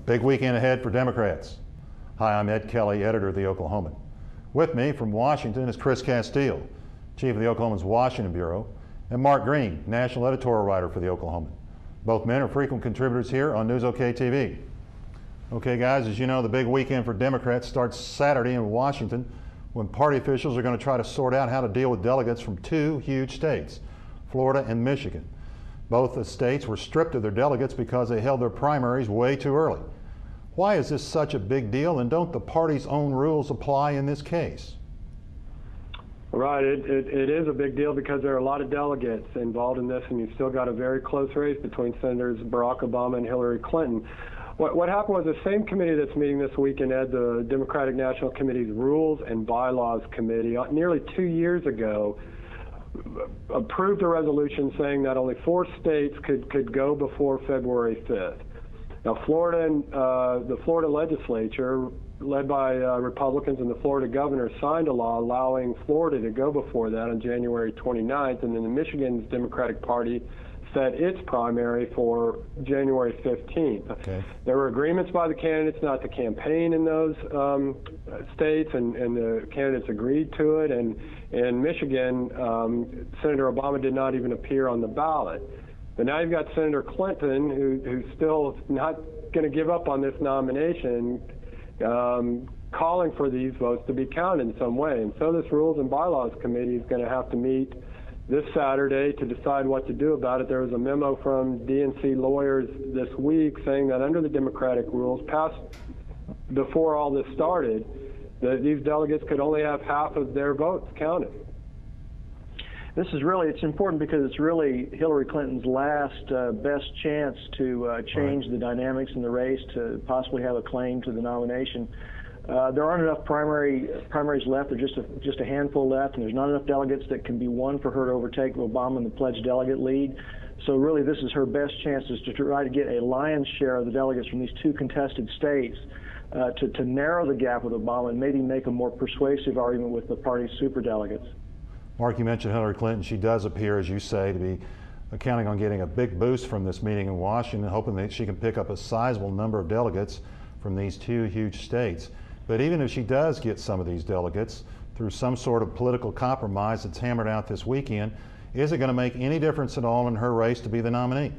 big weekend ahead for Democrats. Hi, I'm Ed Kelly, editor of The Oklahoman. With me from Washington is Chris Castile, chief of the Oklahoman's Washington Bureau, and Mark Green, national editorial writer for The Oklahoman. Both men are frequent contributors here on News OK TV. Okay, guys, as you know, the big weekend for Democrats starts Saturday in Washington when party officials are going to try to sort out how to deal with delegates from two huge states, Florida and Michigan. Both the states were stripped of their delegates because they held their primaries way too early. Why is this such a big deal, and don't the party's own rules apply in this case? Right, it is a big deal because there are a lot of delegates involved in this, and you've still got a very close race between Senators Barack Obama and Hillary Clinton. What happened was the same committee that's meeting this weekend, Ed, the Democratic National Committee's Rules and Bylaws Committee, nearly 2 years ago, approved a resolution saying that only 4 states could go before February 5th. Now, Florida and the Florida legislature, led by Republicans and the Florida governor, signed a law allowing Florida to go before that on January 29th, and then the Michigan's Democratic Party set its primary for January 15th. Okay. There were agreements by the candidates not to campaign in those states, and the candidates agreed to it. And in Michigan, Senator Obama did not even appear on the ballot. But now you've got Senator Clinton, who's still not going to give up on this nomination, calling for these votes to be counted in some way. And so this Rules and Bylaws Committee is going to have to meet this Saturday to decide what to do about it. There was a memo from DNC lawyers this week saying that under the Democratic rules passed before all this started, that these delegates could only have half of their votes counted. This is really, it's important because it's really Hillary Clinton's last best chance to change the dynamics in the race, to possibly have a claim to the nomination. There aren't enough primaries left. There's just a handful left, and there's not enough delegates that can be won for her to overtake Obama in the pledged delegate lead. So really, this is her best chance, is to try to get a lion's share of the delegates from these 2 contested states to narrow the gap with Obama and maybe make a more persuasive argument with the party's superdelegates. Mark, you mentioned Hillary Clinton. She does appear, as you say, to be counting on getting a big boost from this meeting in Washington, hoping that she can pick up a sizable number of delegates from these 2 huge states. But even if she does get some of these delegates through some sort of political compromise that's hammered out this weekend, is it going to make any difference at all in her race to be the nominee?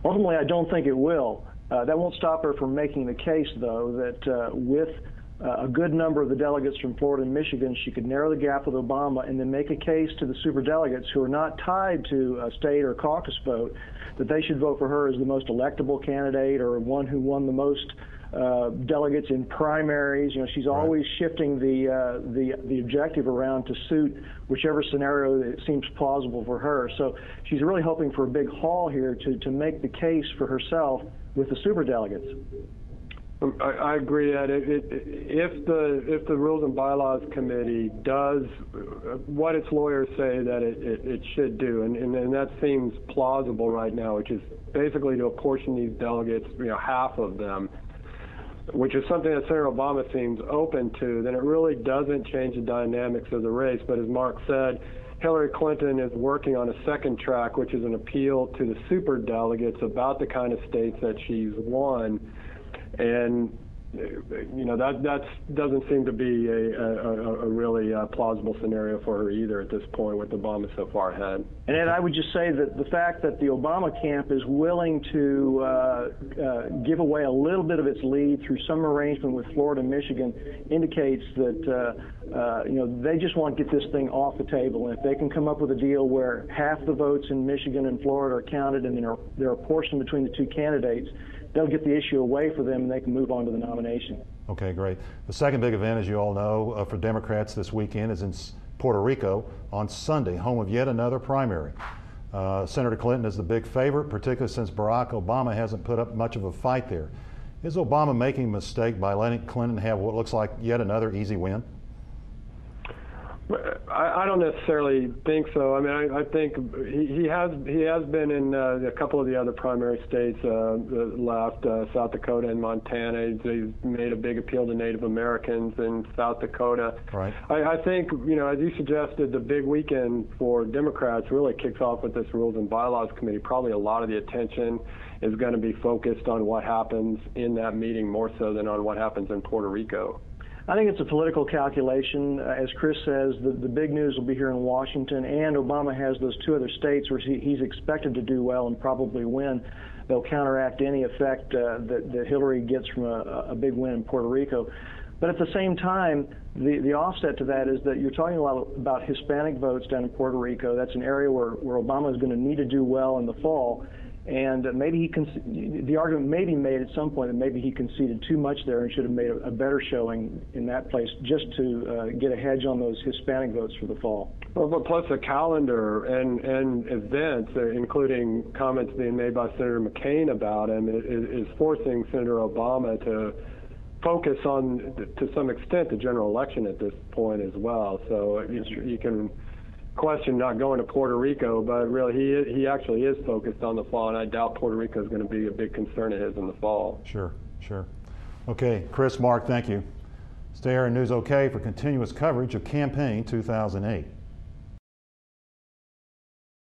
Ultimately, I don't think it will. That won't stop her from making the case, though, that with a good number of the delegates from Florida and Michigan, she could narrow the gap with Obama and then make a case to the superdelegates who are not tied to a state or caucus vote that they should vote for her as the most electable candidate or one who won the most delegates in primaries. You know, she's always shifting the objective around to suit whichever scenario that seems plausible for her. So she's really hoping for a big haul here to make the case for herself with the superdelegates. I agree that if the Rules and Bylaws Committee does what its lawyers say that it should do, and that seems plausible right now, which is basically to apportion these delegates, half of them, which is something that Senator Obama seems open to, then it really doesn't change the dynamics of the race. But as Mark said, Hillary Clinton is working on a second track, which is an appeal to the superdelegates about the kind of states that she's won. And that doesn't seem to be a really plausible scenario for her either at this point, with Obama so far ahead. And Ed, I would just say that the fact that the Obama camp is willing to give away a little bit of its lead through some arrangement with Florida and Michigan indicates that they just want to get this thing off the table. And if they can come up with a deal where half the votes in Michigan and Florida are counted and they're apportioned between the 2 candidates, they'll get the issue away for them and they can move on to the nomination. Okay, great. The second big event, as you all know, for Democrats this weekend is in Puerto Rico on Sunday, home of yet another primary. Senator Clinton is the big favorite, particularly since Barack Obama hasn't put up much of a fight there. Is Obama making a mistake by letting Clinton have what looks like yet another easy win? I don't necessarily think so. I mean, I think he has been in a couple of the other primary states left, South Dakota and Montana. He's made a big appeal to Native Americans in South Dakota. Right. I think, as you suggested, the big weekend for Democrats really kicks off with this Rules and Bylaws Committee. Probably a lot of the attention is going to be focused on what happens in that meeting more so than on what happens in Puerto Rico. I think it's a political calculation. As Chris says, the big news will be here in Washington, and Obama has those two other states where he's expected to do well and probably win. They'll counteract any effect that Hillary gets from a big win in Puerto Rico. But at the same time, the offset to that is that you're talking a lot about Hispanic votes down in Puerto Rico. That's an area where Obama is going to need to do well in the fall. And maybe the argument may be made at some point that maybe he conceded too much there and should have made a better showing in that place just to get a hedge on those Hispanic votes for the fall. Well, but plus the calendar and events, including comments being made by Senator McCain about him, is forcing Senator Obama to focus on, to some extent, the general election at this point as well. So you can question not going to Puerto Rico, but really he actually is focused on the fall, and I doubt Puerto Rico is going to be a big concern of his in the fall. Sure. Okay, Chris, Mark, thank you. Stay here on News OK for continuous coverage of Campaign 2008.